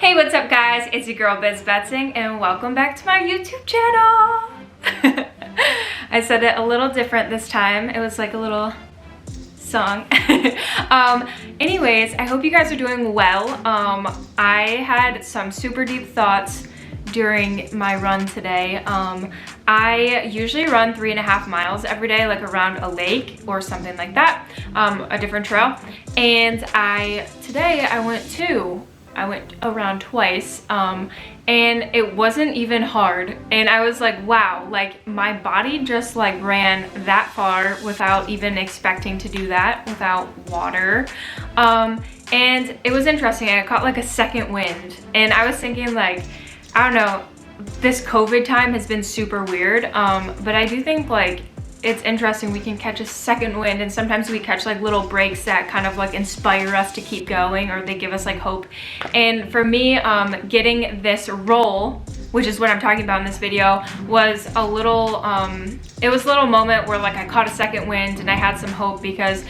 Hey, what's up guys? It's your girl Betzing and welcome back to my YouTube channel. I said it a little different this time. It was like a little song. Anyways, I hope you guys are doing well. I had some super deep thoughts during my run today. I usually run 3.5 miles every day, like around a lake or something like that, a different trail. And today I went around twice, and it wasn't even hard. And I was like, wow, like my body just like ran that far without even expecting to do that, without water. And it was interesting. I caught like a second wind, and I was thinking like, I don't know, this COVID time has been super weird, but I do think like it's interesting we can catch a second wind, and sometimes we catch like little breaks that kind of like inspire us to keep going, or they give us like hope. And for me, getting this role, which is what I'm talking about in this video, was a little, it was a little moment where like I caught a second wind and I had some hope, because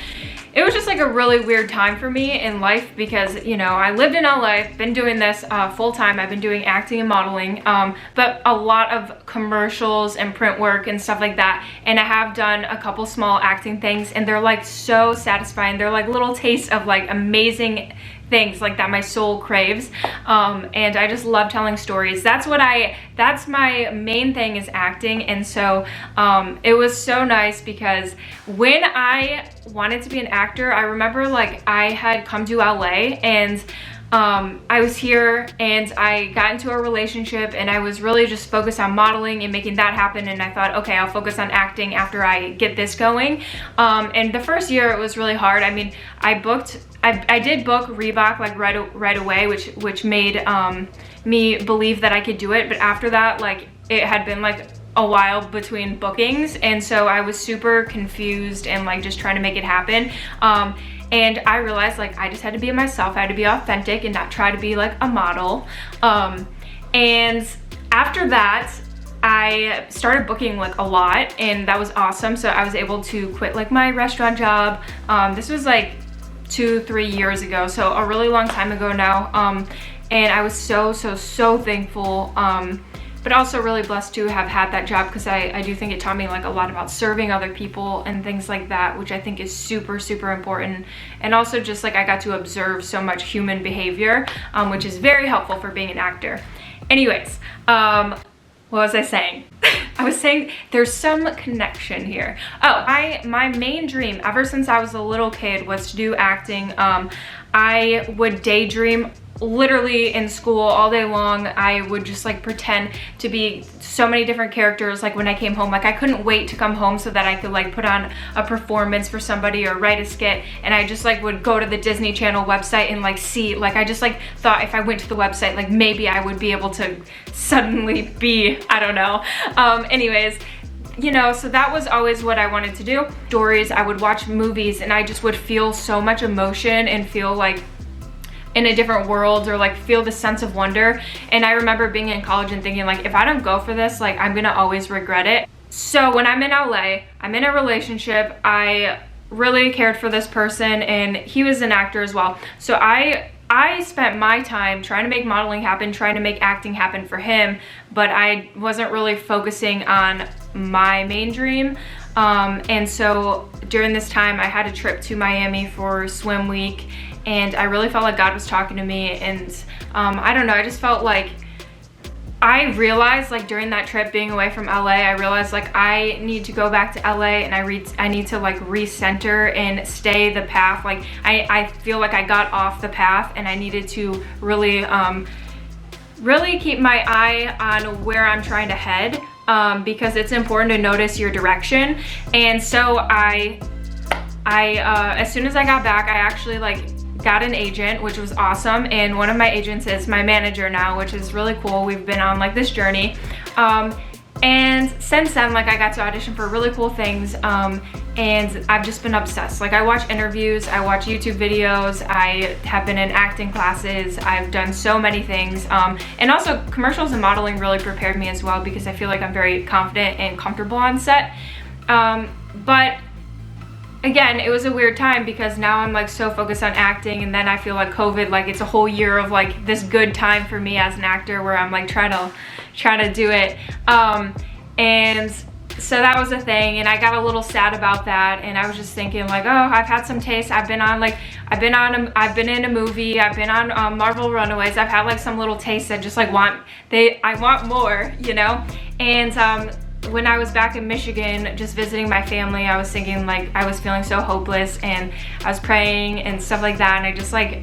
it was just like a really weird time for me in life, because, you know, I lived in LA, been doing this full time. I've been doing acting and modeling, but a lot of commercials and print work and stuff like that. And I have done a couple small acting things, and they're like so satisfying. They're like little tastes of like amazing things like that my soul craves, and I just love telling stories. That's my main thing, is acting. And so it was so nice, because when I wanted to be an actor, I remember like I had come to LA, and I was here and I got into a relationship, and I was really just focused on modeling and making that happen. And I thought, okay, I'll focus on acting after I get this going. And the first year it was really hard. I mean, I did book Reebok like right away, which made me believe that I could do it. But after that, like it had been like a while between bookings, and so I was super confused and like just trying to make it happen. And I realized like I just had to be myself. I had to be authentic and not try to be like a model. And after that, I started booking like a lot, and that was awesome. So I was able to quit like my restaurant job. This was like 2-3 years ago, so a really long time ago now. And I was so thankful, but also really blessed to have had that job, because I do think it taught me like a lot about serving other people and things like that, which I think is super important. And also just like I got to observe so much human behavior, which is very helpful for being an actor. Anyways, what was I saying? I was saying there's some connection here. Oh, my main dream ever since I was a little kid was to do acting. I would daydream literally in school all day long. I would just like pretend to be so many different characters. Like when I came home, like I couldn't wait to come home so that I could like put on a performance for somebody or write a skit. And I just like would go to the Disney Channel website and like see, like I just like thought if I went to the website, like maybe I would be able to suddenly be, I don't know. Anyways, you know, so that was always what I wanted to do. Stories, I would watch movies, and I just would feel so much emotion and feel like in a different world, or like feel the sense of wonder. And I remember being in college and thinking like, if I don't go for this, like I'm gonna always regret it. So when I'm in LA, I'm in a relationship. I really cared for this person, and he was an actor as well. So I spent my time trying to make modeling happen, trying to make acting happen for him, but I wasn't really focusing on my main dream. And so during this time, I had a trip to Miami for swim week, and I really felt like God was talking to me. And I don't know, I just felt like I realized like during that trip being away from LA, I realized like I need to go back to LA, and I need to like recenter and stay the path. Like I feel like I got off the path, and I needed to really keep my eye on where I'm trying to head, because it's important to notice your direction. And so I as soon as I got back, I actually like got an agent, which was awesome. And one of my agents is my manager now, which is really cool. We've been on like this journey. And since then, like I got to audition for really cool things. And I've just been obsessed. Like I watch interviews, I watch YouTube videos, I have been in acting classes, I've done so many things. And also commercials and modeling really prepared me as well, because I feel like I'm very confident and comfortable on set. But again, it was a weird time because now I'm like so focused on acting, and then I feel like COVID, like it's a whole year of like this good time for me as an actor where I'm like trying to do it. And so that was a thing, and I got a little sad about that, and I was just thinking like, oh, I've had some taste. I've been in a movie, I've been on Marvel Runaways. I've had like some little taste that just like I want more, you know? And when I was back in Michigan just visiting my family, I was thinking like I was feeling so hopeless, and I was praying and stuff like that, and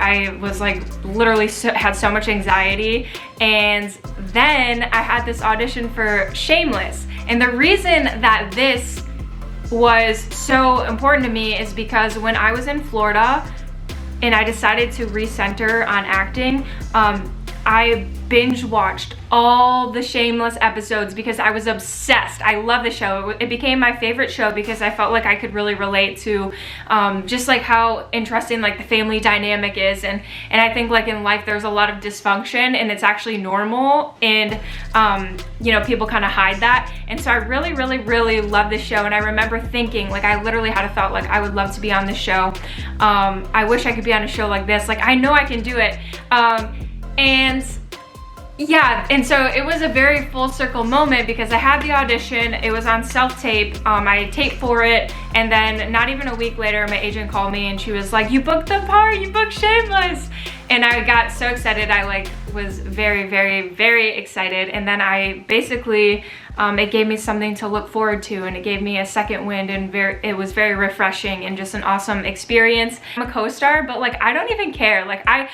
I was like literally had so much anxiety. And then I had this audition for Shameless, and the reason that this was so important to me is because when I was in Florida and I decided to recenter on acting, I binge watched all the Shameless episodes because I was obsessed. I love the show. It became my favorite show because I felt like I could really relate to just like how interesting like the family dynamic is, and I think like in life there's a lot of dysfunction, and it's actually normal, and you know, people kind of hide that. And so I really love this show, and I remember thinking like I literally had a thought like I would love to be on this show. I wish I could be on a show like this. Like I know I can do it. And yeah, and so it was a very full circle moment because I had the audition, it was on self-tape, I taped for it, and then not even a week later my agent called me and she was like, you booked the part, you booked Shameless. And I got so excited, I like was very excited. And then I basically, it gave me something to look forward to, and it gave me a second wind, and it was very refreshing and just an awesome experience. I'm a co-star, but like I don't even care. Like I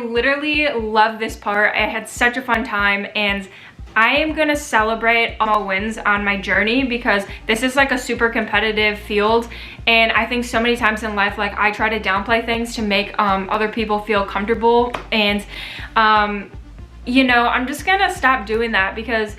literally love this part. I had such a fun time, and I am gonna celebrate all wins on my journey because this is like a super competitive field, and I think so many times in life like I try to downplay things to make other people feel comfortable, and you know, I'm just gonna stop doing that because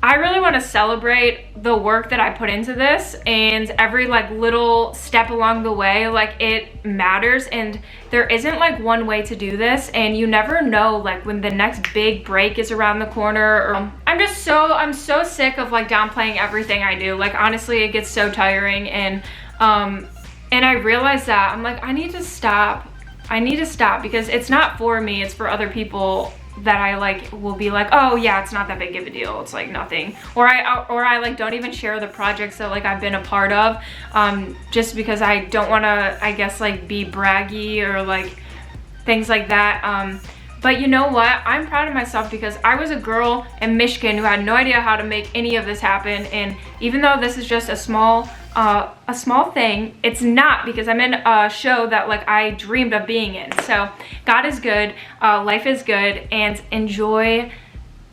I really want to celebrate the work that I put into this, and every like little step along the way, like it matters, and there isn't like one way to do this, and you never know like when the next big break is around the corner. Or I'm so sick of like downplaying everything I do. Like honestly, it gets so tiring, and I realize that I'm like I need to stop because it's not for me, it's for other people that I like will be like, oh yeah, it's not that big of a deal, it's like nothing, or I like don't even share the projects that like I've been a part of, just because I don't want to, I guess, like be braggy or like things like that. But you know what, I'm proud of myself because I was a girl in Michigan who had no idea how to make any of this happen, and even though this is just a small thing, it's not, because I'm in a show that like I dreamed of being in. So God is good, life is good, and enjoy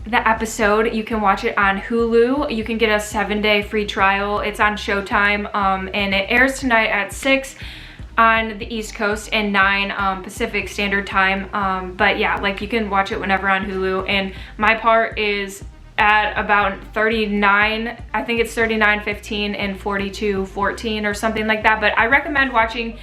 the episode. You can watch it on Hulu. You can get a 7-day free trial. It's on Showtime, and it airs tonight at 6 on the East Coast and 9 Pacific Standard Time. But yeah, like you can watch it whenever on Hulu, and my part is at about 39, I think it's 39:15 and 42:14 or something like that. But I recommend watching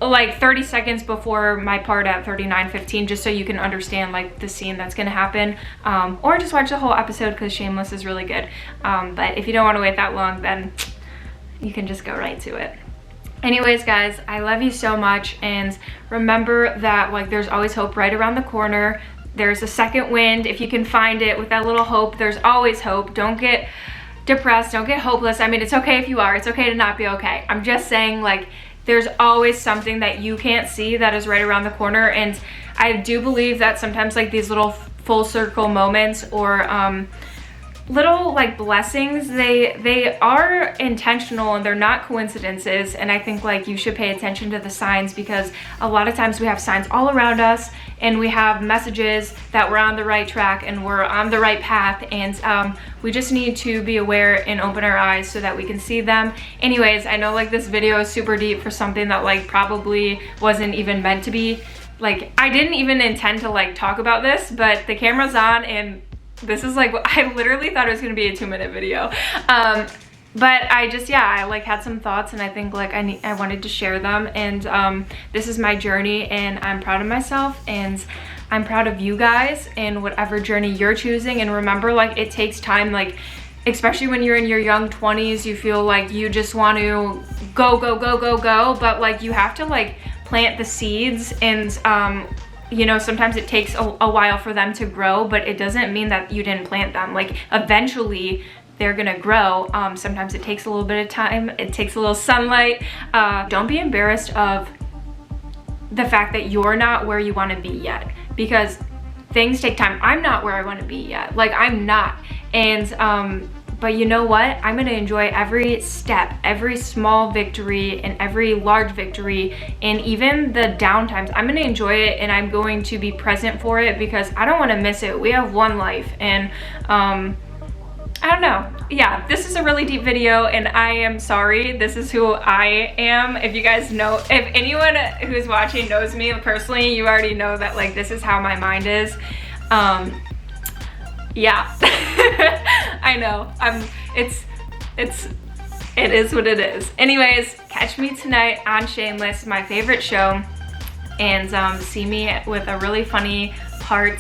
like 30 seconds before my part at 39:15, just so you can understand like the scene that's gonna happen, or just watch the whole episode because Shameless is really good. But if you don't want to wait that long, then you can just go right to it. Anyways guys, I love you so much, and remember that like there's always hope right around the corner. There's a second wind if you can find it. With that little hope, there's always hope. Don't get depressed, don't get hopeless. I mean, it's okay if you are, it's okay to not be okay. I'm just saying like there's always something that you can't see that is right around the corner. And I do believe that sometimes like these little full circle moments, or little like blessings, they are intentional and they're not coincidences. And I think like you should pay attention to the signs, because a lot of times we have signs all around us and we have messages that we're on the right track and we're on the right path, and we just need to be aware and open our eyes so that we can see them. Anyways, I know like this video is super deep for something that like probably wasn't even meant to be. Like I didn't even intend to like talk about this, but the camera's on, and this is like, I literally thought it was gonna be a 2-minute video. But I just, yeah, I like had some thoughts, and I think like I wanted to share them. And this is my journey, and I'm proud of myself, and I'm proud of you guys and whatever journey you're choosing. And remember, like it takes time. Like especially when you're in your young 20s, you feel like you just want to go, go, go, go, go, but like you have to like plant the seeds, and you know, sometimes it takes a while for them to grow, but it doesn't mean that you didn't plant them. Like eventually they're gonna grow. Sometimes it takes a little bit of time, it takes a little sunlight. Don't be embarrassed of the fact that you're not where you wanna be yet, because things take time. I'm not where I wanna be yet, like I'm not. And but you know what? I'm gonna enjoy every step, every small victory and every large victory, and even the downtimes. I'm gonna enjoy it, and I'm going to be present for it because I don't wanna miss it. We have one life, and I don't know. Yeah, this is a really deep video, and I am sorry. This is who I am. If you guys know, if anyone who's watching knows me personally, you already know that like this is how my mind is. Yeah. I know. It is what it is. Anyways, catch me tonight on Shameless, my favorite show, and see me with a really funny part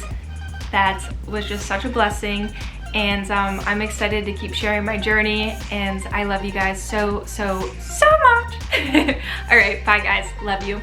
that was just such a blessing. And I'm excited to keep sharing my journey, and I love you guys so, so, so much. All right, bye guys, love you.